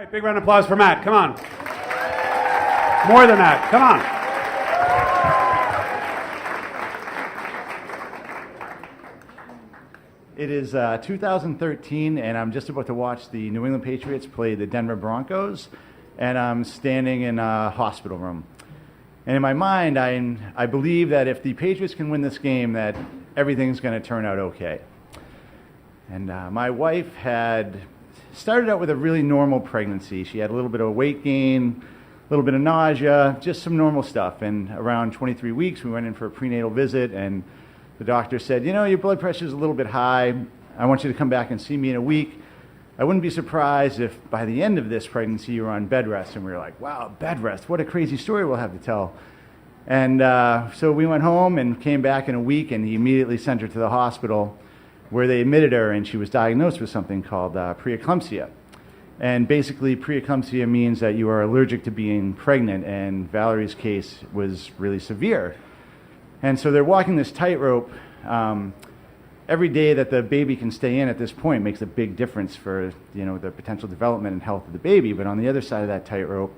All right, big round of applause for Matt. Come on. More than that. Come on. It is 2013, and I'm just about to watch the New England Patriots play the Denver Broncos, and I'm standing in a hospital room. And in my mind, I believe that if the Patriots can win this game, that everything's going to turn out okay. And my wife had started out with a really normal pregnancy. She had a little bit of weight gain, a little bit of nausea, just some normal stuff. And around 23 weeks, we went in for a prenatal visit, and the doctor said, you know, your blood pressure is a little bit high. I want you to come back and see me in a week. I wouldn't be surprised if by the end of this pregnancy you were on bed rest. And we were like, wow, bed rest, what a crazy story we'll have to tell. And so we went home and came back in a week, and he immediately sent her to the hospital where they admitted her, and she was diagnosed with something called preeclampsia. And basically, preeclampsia means that you are allergic to being pregnant, and Valerie's case was really severe. And so they're walking this tightrope. Every day that the baby can stay in at this point makes a big difference for, you know, the potential development and health of the baby. But on the other side of that tightrope,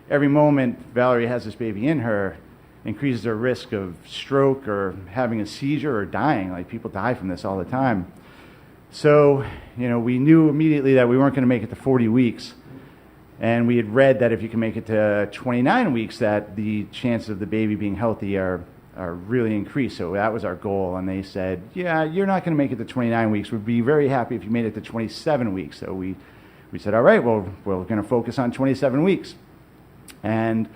every moment Valerie has this baby in her increases her risk of stroke or having a seizure or dying. Like, people die from this all the time. So, you know, we knew immediately that we weren't going to make it to 40 weeks. And we had read that if you can make it to 29 weeks, that the chances of the baby being healthy are really increased. So that was our goal. And they said, yeah, you're not going to make it to 29 weeks. We'd be very happy if you made it to 27 weeks. So we said, all right, well, we're going to focus on 27 weeks. And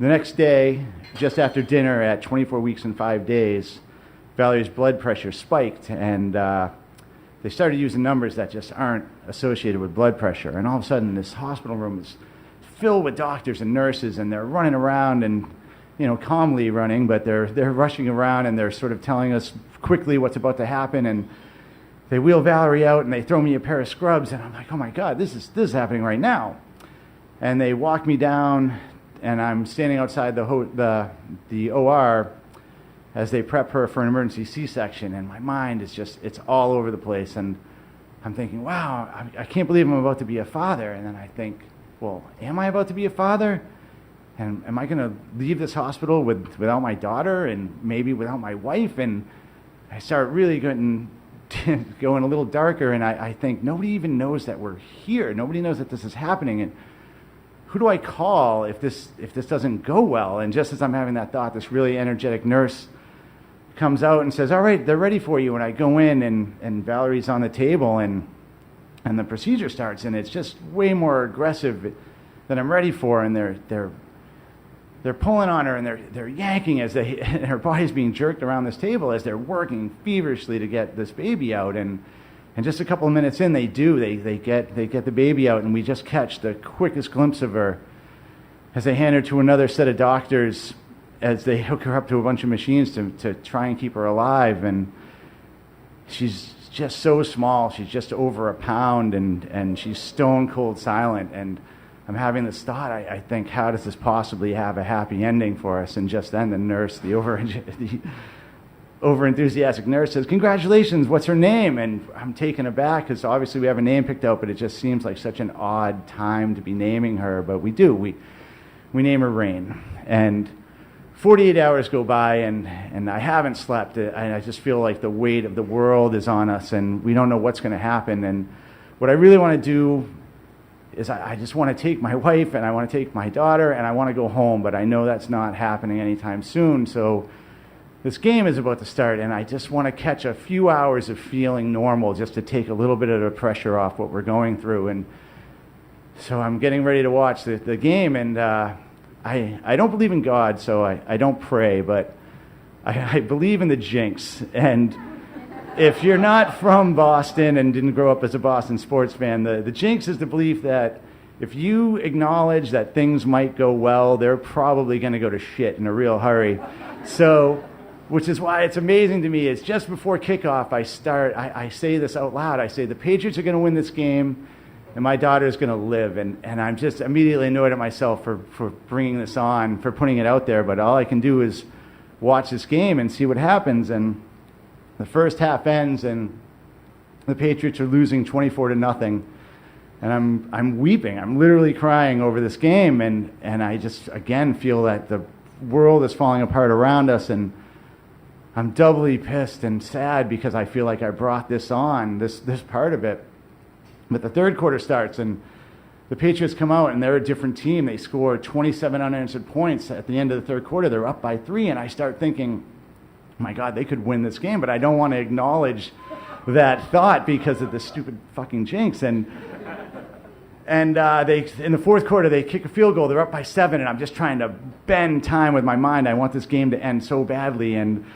the next day, just after dinner at 24 weeks and 5 days, Valerie's blood pressure spiked, and they started using numbers that just aren't associated with blood pressure. And all of a sudden, this hospital room is filled with doctors and nurses, and they're running around and, you know, calmly running, but they're rushing around, and they're sort of telling us quickly what's about to happen. And they wheel Valerie out, and they throw me a pair of scrubs, and I'm like, oh my God, this is happening right now. And they walk me down, and I'm standing outside the OR as they prep her for an emergency C-section, and my mind is just, it's all over the place. And I'm thinking, wow, I can't believe I'm about to be a father. And then I think, well, am I about to be a father? And am I going to leave this hospital without my daughter and maybe without my wife? And I start really going a little darker, and I think nobody even knows that we're here. Nobody knows that this is happening. And who do I call if this doesn't go well? And just as I'm having that thought, this really energetic nurse comes out and says, all right, they're ready for you. And I go in, and Valerie's on the table, and the procedure starts, and it's just way more aggressive than I'm ready for. And they're pulling on her, and they're yanking as and her body's being jerked around this table as they're working feverishly to get this baby out. And just a couple of minutes in, they get the baby out, and we just catch the quickest glimpse of her as they hand her to another set of doctors as they hook her up to a bunch of machines to try and keep her alive. And she's just so small. She's just over a pound, and she's stone cold silent. And I'm having this thought, I think, how does this possibly have a happy ending for us? And just then the nurse, the over-enthusiastic nurse, says, congratulations, what's her name? And I'm taken aback because obviously we have a name picked out, but it just seems like such an odd time to be naming her. But we do. We name her Rain. And 48 hours go by, and I haven't slept. And I just feel like the weight of the world is on us, and we don't know what's going to happen. And what I really want to do is I just want to take my wife, and I want to take my daughter, and I want to go home, but I know that's not happening anytime soon. So this game is about to start, and I just want to catch a few hours of feeling normal just to take a little bit of the pressure off what we're going through. And so I'm getting ready to watch the game, and I don't believe in God, so I don't pray, but I believe in the jinx. And if you're not from Boston and didn't grow up as a Boston sports fan, the jinx is the belief that if you acknowledge that things might go well, they're probably going to go to shit in a real hurry. So, which is why it's amazing to me, is just before kickoff, I say this out loud. I say, the Patriots are going to win this game, and my daughter is going to live. And I'm just immediately annoyed at myself for bringing this on, for putting it out there. But all I can do is watch this game and see what happens. And the first half ends, and the Patriots are losing 24-0. And I'm weeping. I'm literally crying over this game, and I just again feel that the world is falling apart around us, and I'm doubly pissed and sad because I feel like I brought this on, this part of it. But the third quarter starts, and the Patriots come out, and they're a different team. They score 27 unanswered points at the end of the third quarter. They're up by 3, and I start thinking, oh my God, they could win this game, but I don't want to acknowledge that thought because of the stupid fucking jinx. And they, in the fourth quarter, they kick a field goal. They're up by 7, and I'm just trying to bend time with my mind. I want this game to end so badly. And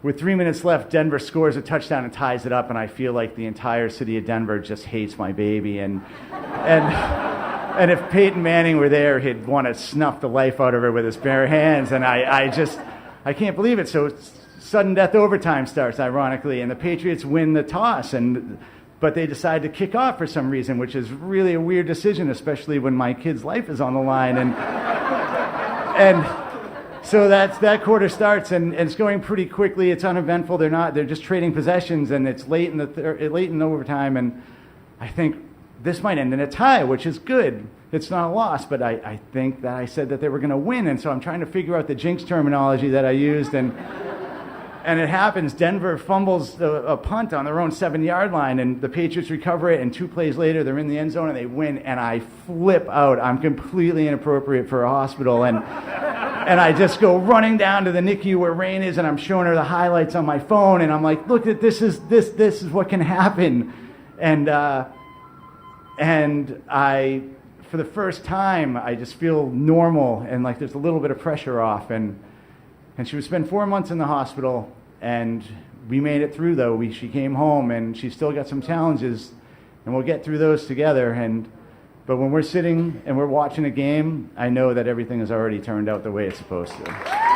with 3 minutes left, Denver scores a touchdown and ties it up, and I feel like the entire city of Denver just hates my baby. And if Peyton Manning were there, he'd want to snuff the life out of her with his bare hands. And I can't believe it. So sudden death overtime starts, ironically, and the Patriots win the toss. But they decide to kick off for some reason, which is really a weird decision, especially when my kid's life is on the line. And so that quarter starts, and it's going pretty quickly. It's uneventful. They're just trading possessions, and it's late in overtime. And I think this might end in a tie, which is good. It's not a loss, but I think that I said that they were going to win, and so I'm trying to figure out the jinx terminology that I used, and it happens. Denver fumbles a punt on their own 7-yard line, and the Patriots recover it, and 2 plays later, they're in the end zone, and they win, and I flip out. I'm completely inappropriate for a hospital, and I just go running down to the NICU where Rain is, and I'm showing her the highlights on my phone, and I'm like, look, this is what can happen. And I, for the first time, I just feel normal, and like there's a little bit of pressure off, and she would spend 4 months in the hospital, and we made it through, though. She came home, and she still got some challenges, and we'll get through those together. But when we're sitting and we're watching a game, I know that everything has already turned out the way it's supposed to.